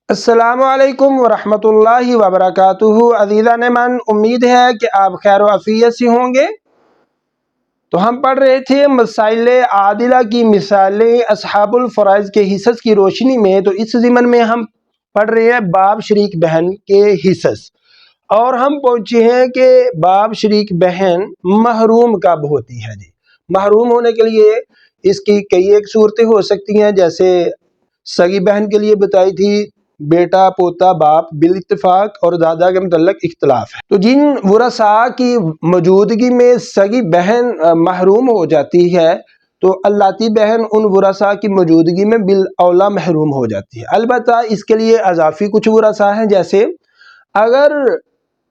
अस्सलामु अलैकुम वरहमतुल्लाहि वबरकातुहू। अज़ीज़ान मन, उम्मीद है कि आप खैर आफियत से होंगे। तो हम पढ़ रहे थे मसाइल आदिला की मिसालें असहाबुल फ़राइज़ के हिस्स की रोशनी में। तो इस ज़िमन में हम पढ़ रहे हैं बाप शरीक बहन के हिस्स, और हम पहुँचे हैं कि बाप शरीक बहन महरूम कब होती है जी। महरूम होने के लिए इसकी कई एक सूरतें हो सकती हैं, जैसे सगी बहन के लिए बताई थी बेटा पोता बाप बिल इत्तेफाक और दादा के मुतल्लक इख्तलाफ है। तो जिन वरसा की मौजूदगी में सगी बहन महरूम हो जाती है, तो अल्लाती बहन उन वरसा की मौजूदगी में बिल औला महरूम हो जाती है। अलबत्ता इसके लिए अजाफी कुछ वरसा हैं, जैसे अगर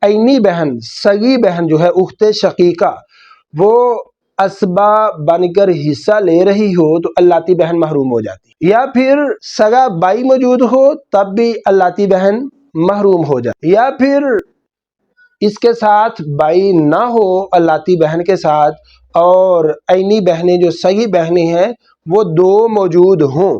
ऐनी बहन सगी बहन जो है उख्ते शकीका वो असबा बनकर हिस्सा ले रही हो तो अल्लाती बहन महरूम हो जाती है, या फिर सगा बाई मौजूद हो तब भी अल्लाती बहन महरूम हो जाती है, या फिर इसके साथ बाई ना हो अल्लाती बहन के साथ, और ऐनी बहनें जो सगी बहनें हैं वो दो मौजूद हों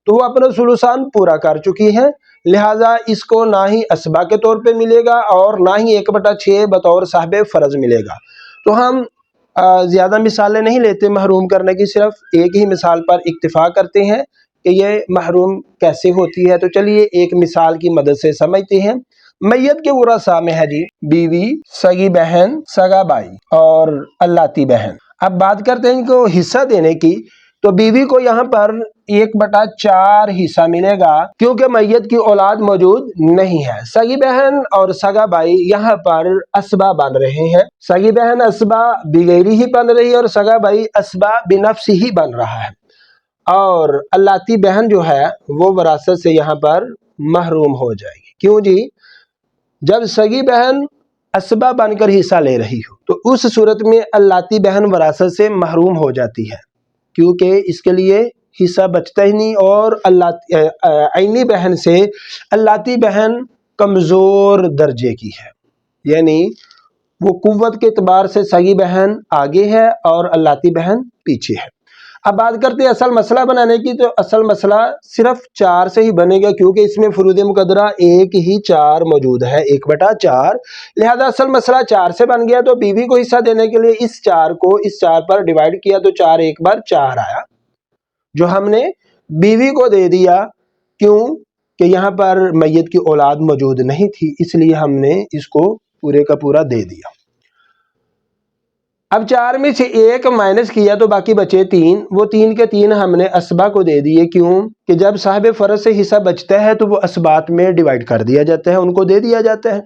तो वो अपना सुलुसान पूरा कर चुकी हैं, लिहाजा इसको ना ही असबा के तौर पे मिलेगा और ना ही 1/6 बतौर साहिब फ़र्ज मिलेगा। तो हम ज़्यादा मिसालें नहीं लेते महरूम करने की, सिर्फ एक ही मिसाल पर इक्तिफा करते हैं कि ये महरूम कैसे होती है। तो चलिए एक मिसाल की मदद से समझते हैं। मैयत के वरसा में है जी बीवी, सगी बहन, सगा भाई और अल्लाती बहन। अब बात करते हैं इनको हिस्सा देने की। तो बीवी को यहाँ पर 1/4 हिस्सा मिलेगा क्योंकि मैयत की औलाद मौजूद नहीं है। सगी बहन और सगा भाई यहाँ पर असबा बन रहे हैं। सगी बहन असबा बिगैरी ही बन रही है और सगा भाई असबा बिनफ्सी ही बन रहा है, और अल्लाती बहन जो है वो वरासत से यहाँ पर महरूम हो जाएगी। क्यों जी? जब सगी बहन असबा बनकर हिस्सा ले रही हो तो उस सूरत में अल्लाती बहन वरासत से महरूम हो जाती है, क्योंकि इसके लिए हिस्सा बचता ही नहीं। और ऐनी बहन से अल्लाती बहन कमज़ोर दर्जे की है, यानी वो कुव्वत के एतबार से सगी बहन आगे है और अल्लाती बहन पीछे है। अब बात करते हैं असल मसला बनाने की। तो असल मसला सिर्फ 4 से ही बनेगा, क्योंकि इसमें फुरूद मुकद्दरा एक ही 4 मौजूद है, 1/4। लिहाजा असल मसला 4 से बन गया। तो बीवी को हिस्सा देने के लिए इस 4 को इस 4 पर डिवाइड किया तो 4 1 बार 4 आया, जो हमने बीवी को दे दिया। क्यों कि यहाँ पर मैयत की औलाद मौजूद नहीं थी, इसलिए हमने इसको पूरे का पूरा दे दिया। अब 4 में से 1 माइनस किया तो बाकी बचे 3। वो 3 के 3 हमने असबा को दे दिए। क्यों कि जब साहिब फ़र्ज से हिस्सा बचता है तो वो असबात में डिवाइड कर दिया जाता है, उनको दे दिया जाता है।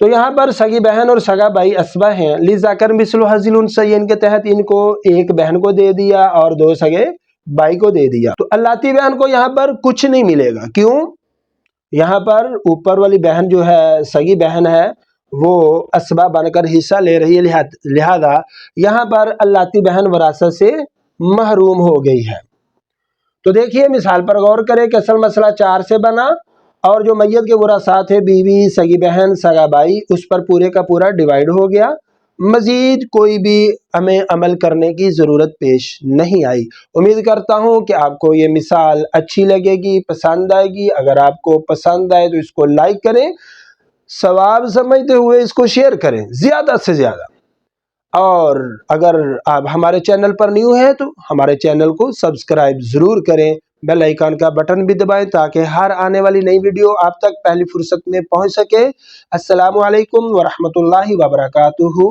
तो यहाँ पर सगी बहन और सगा भाई असबा हैं, लिज़ाकर मिस्लु हज़्ज़िल उन्सयैन के तहत इनको एक बहन को दे दिया और 2 सगे भाई को दे दिया। तो अल्लाती बहन को यहाँ पर कुछ नहीं मिलेगा। क्यों? यहाँ पर ऊपर वाली बहन जो है सगी बहन है वो असबा बनकर हिस्सा ले रही है, लिहाजा यहाँ पर अल्लाती बहन वरासत से महरूम हो गई है। तो देखिए मिसाल पर गौर करें कि असल मसला 4 से बना और जो मैयत के वरासात है बीवी, सगी बहन, सगा भाई, उस पर पूरे का पूरा डिवाइड हो गया। मजीद कोई भी हमें अमल करने की ज़रूरत पेश नहीं आई। उम्मीद करता हूँ कि आपको ये मिसाल अच्छी लगेगी, पसंद आएगी। अगर आपको पसंद आए तो इसको लाइक करें, सवाब समझते हुए इसको शेयर करें ज़्यादा से ज़्यादा। और अगर आप हमारे चैनल पर न्यू हैं तो हमारे चैनल को सब्सक्राइब ज़रूर करें, बेल आइकन का बटन भी दबाएं ताकि हर आने वाली नई वीडियो आप तक पहली फुर्सत में पहुंच सके। अस्सलामु अलैकुम वरहमतुल्लाहि वबरकातुहू।